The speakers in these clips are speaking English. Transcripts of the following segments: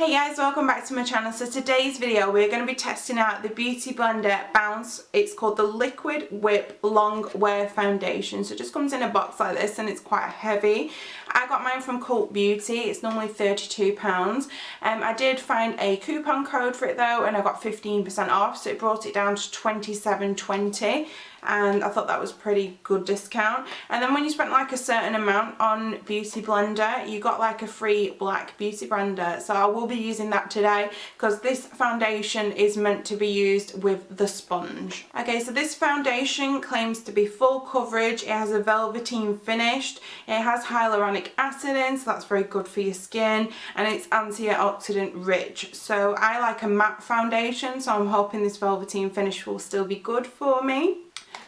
Hey guys, welcome back to my channel. So today's video we're going to be testing out the Beauty Blender Bounce. It's called the Liquid Whip Long Wear Foundation. So it just comes in a box like this and it's quite heavy. I got mine from Cult Beauty. It's normally £32. I did find a coupon code for it though and I got 15% off, so it brought it down to £27.20. And I thought that was pretty good discount. And then when you spent like a certain amount on Beauty Blender, you got like a free black Beauty Blender. So I will be using that today because this foundation is meant to be used with the sponge. Okay, so this foundation claims to be full coverage. It has a velveteen finish. It has hyaluronic acid in, so that's very good for your skin, and it's antioxidant rich. So I like a matte foundation, so I'm hoping this velveteen finish will still be good for me.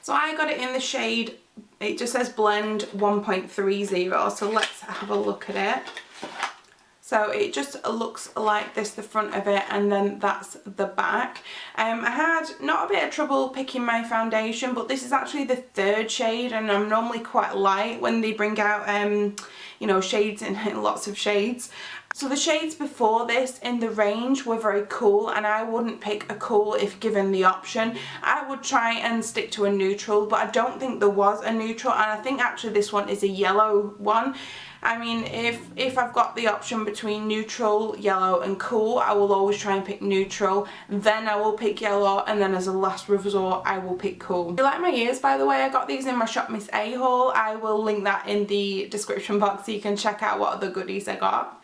So I got it in the shade, it just says blend 1.30, so let's have a look at it. So it just looks like this, the front of it, and then that's the back. I had not a bit of trouble picking my foundation, but this is actually the third shade, and I'm normally quite light when they bring out you know, shades in lots of shades. So the shades before this in the range were very cool, and I wouldn't pick a cool if given the option. I would try and stick to a neutral, but I don't think there was a neutral, and I think actually this one is a yellow one. I mean, if I've got the option between neutral, yellow and cool, I will always try and pick neutral, then I will pick yellow, and then as a last resort I will pick cool. If you like my ears, by the way, I got these in my Shop Miss A haul. I will link that in the description box so you can check out what other goodies I got.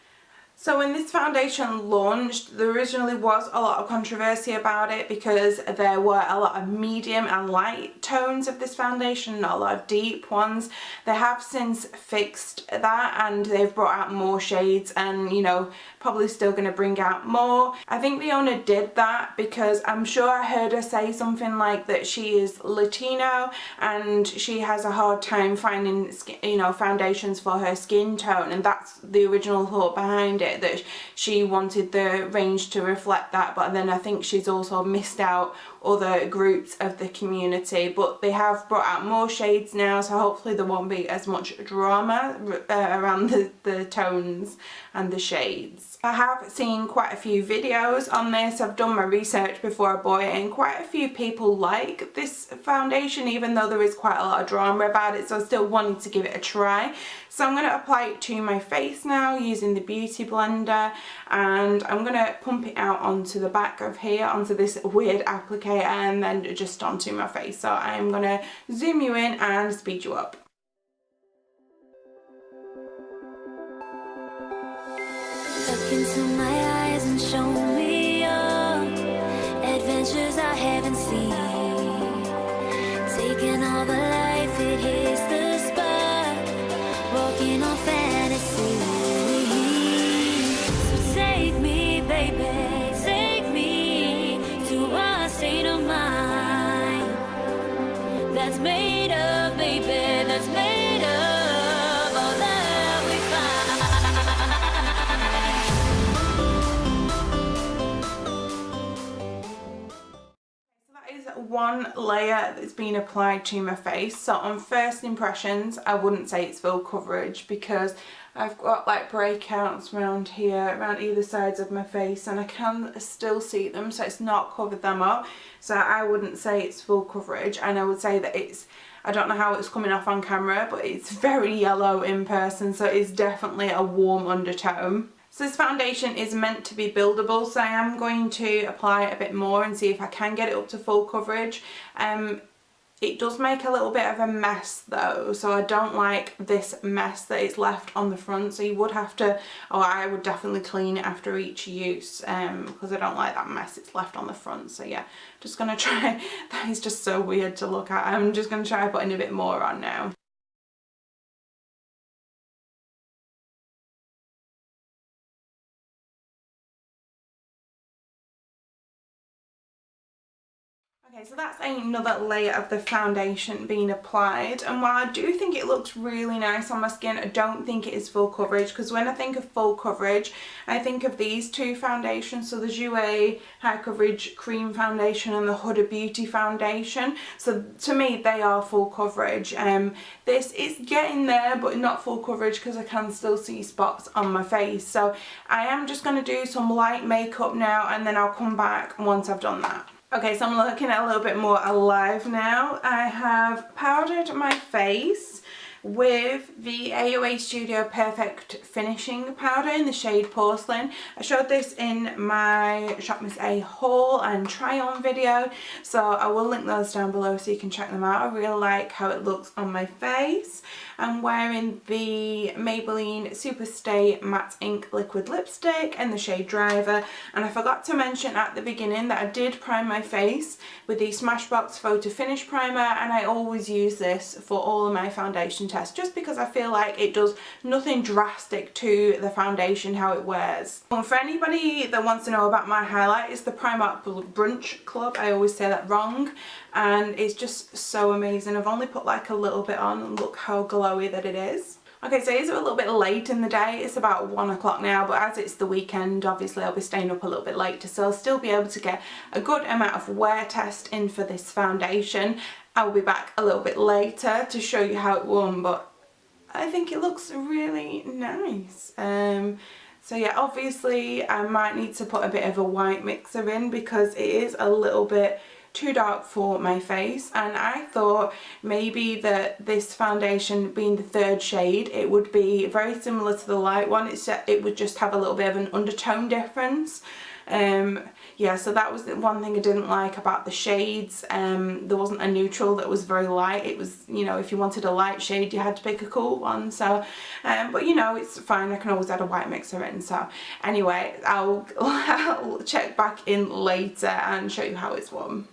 So when this foundation launched, there originally was a lot of controversy about it because there were a lot of medium and light tones of this foundation, not a lot of deep ones. They have since fixed that and they've brought out more shades, and you know, probably still going to bring out more. I think the owner did that because I'm sure I heard her say something like that she is Latino and she has a hard time finding, you know, foundations for her skin tone, and that's the original thought behind it, that she wanted the range to reflect that. But then I think she's also missed out other groups of the community. But they have brought out more shades now, so hopefully there won't be as much drama around the tones and the shades. I have seen quite a few videos on this. I've done my research before I bought it, and quite a few people like this foundation even though there is quite a lot of drama about it, so I still wanted to give it a try. So I'm going to apply it to my face now using the Beauty Blender, and I'm going to pump it out onto the back of here, onto this weird applicator, and then just onto my face. So I'm going to zoom you in and speed you up. Look into my eyes and show me your adventures I haven't seen. Taking all the life, it hits the spot. Walking on fantasy. So take me, baby, take me to a state of mind that's made of, baby, that's made of all that we find. So that is one layer that's been applied to my face. So on first impressions I wouldn't say it's full coverage because I've got like breakouts around here, around either sides of my face, and I can still see them, so it's not covered them up. So I wouldn't say it's full coverage, and I would say that it's, I don't know how it's coming off on camera, but it's very yellow in person, so it's definitely a warm undertone. So this foundation is meant to be buildable, so I am going to apply it a bit more and see if I can get it up to full coverage. It does make a little bit of a mess though, so I don't like this mess that is left on the front, so you would have to, or I would definitely clean it after each use, because I don't like that mess it's left on the front. So yeah, just going to try, that is just so weird to look at. I'm just going to try putting a bit more on now. Okay, so that's another layer of the foundation being applied, and while I do think it looks really nice on my skin, I don't think it is full coverage, because when I think of full coverage I think of these two foundations, so the Jouer High Coverage Cream Foundation and the Huda Beauty Foundation. So to me they are full coverage. This is getting there but not full coverage because I can still see spots on my face. So I am just going to do some light makeup now and then I'll come back once I've done that. Okay, so I'm looking at a little bit more alive now. I have powdered my face with the AOA Studio Perfect Finishing Powder in the shade Porcelain. I showed this in my Shop Miss A haul and try on video, so I will link those down below so you can check them out. I really like how it looks on my face. I'm wearing the Maybelline Superstay Matte Ink Liquid Lipstick in the shade Driver, and I forgot to mention at the beginning that I did prime my face with the Smashbox Photo Finish Primer, and I always use this for all of my foundation tests just because I feel like it does nothing drastic to the foundation how it wears. And for anybody that wants to know about my highlight, it's the Primark Brunch Club. I always say that wrong, and it's just so amazing. I've only put like a little bit on and look how glowy that it is. Okay, so it is a little bit late in the day. It's about 1 o'clock now, but as it's the weekend, obviously I'll be staying up a little bit later, so I'll still be able to get a good amount of wear test in for this foundation. I'll be back a little bit later to show you how it won, but I think it looks really nice. So yeah, obviously I might need to put a bit of a white mixer in because it is a little bit too dark for my face, and I thought maybe that this foundation being the third shade, it would be very similar to the light one. It would just have a little bit of an undertone difference. Yeah, so that was the one thing I didn't like about the shades. There wasn't a neutral that was very light. It was, you know, if you wanted a light shade you had to pick a cool one. So but you know, it's fine, I can always add a white mixer in. So anyway, I'll check back in later and show you how it's won.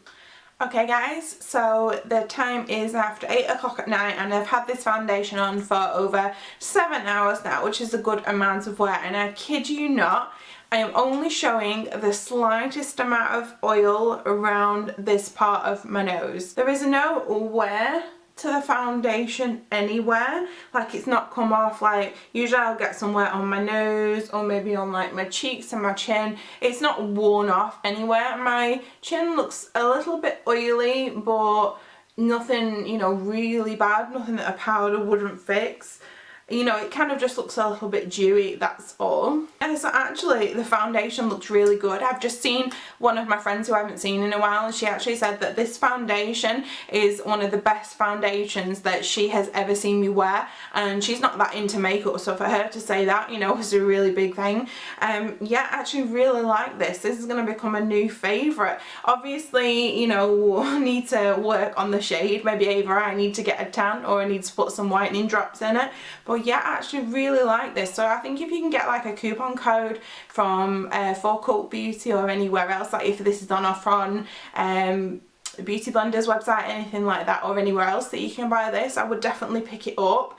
Okay guys, so the time is after 8 o'clock at night and I've had this foundation on for over 7 hours now, which is a good amount of wear, and I kid you not, I am only showing the slightest amount of oil around this part of my nose. There is no wear to the foundation anywhere, like it's not come off. Like usually I'll get some wear on my nose or maybe on like my cheeks and my chin. It's not worn off anywhere. My chin looks a little bit oily, but nothing, you know, really bad, nothing that a powder wouldn't fix. You know, it kind of just looks a little bit dewy, that's all. And so actually the foundation looks really good. I've just seen one of my friends who I haven't seen in a while, and she actually said that this foundation is one of the best foundations that she has ever seen me wear, and she's not that into makeup, so for her to say that, you know, was a really big thing. Yeah, I actually really like this. This is going to become a new favourite. Obviously, you know, we'll need to work on the shade. Maybe either I need to get a tan or I need to put some whitening drops in it. But yeah, I actually really like this. So I think if you can get like a coupon code from for Cult Beauty or anywhere else, like if this is on offer on Beauty Blender's website, anything like that, or anywhere else that you can buy this, I would definitely pick it up.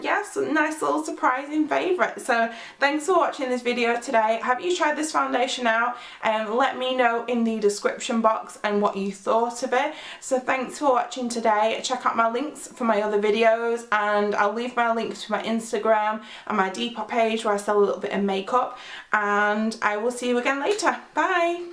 Yes, nice little surprising favourite. So thanks for watching this video today. Have you tried this foundation out? Let me know in the description box and what you thought of it. So thanks for watching today. Check out my links for my other videos, and I'll leave my links to my Instagram and my Depop page where I sell a little bit of makeup, and I will see you again later. Bye!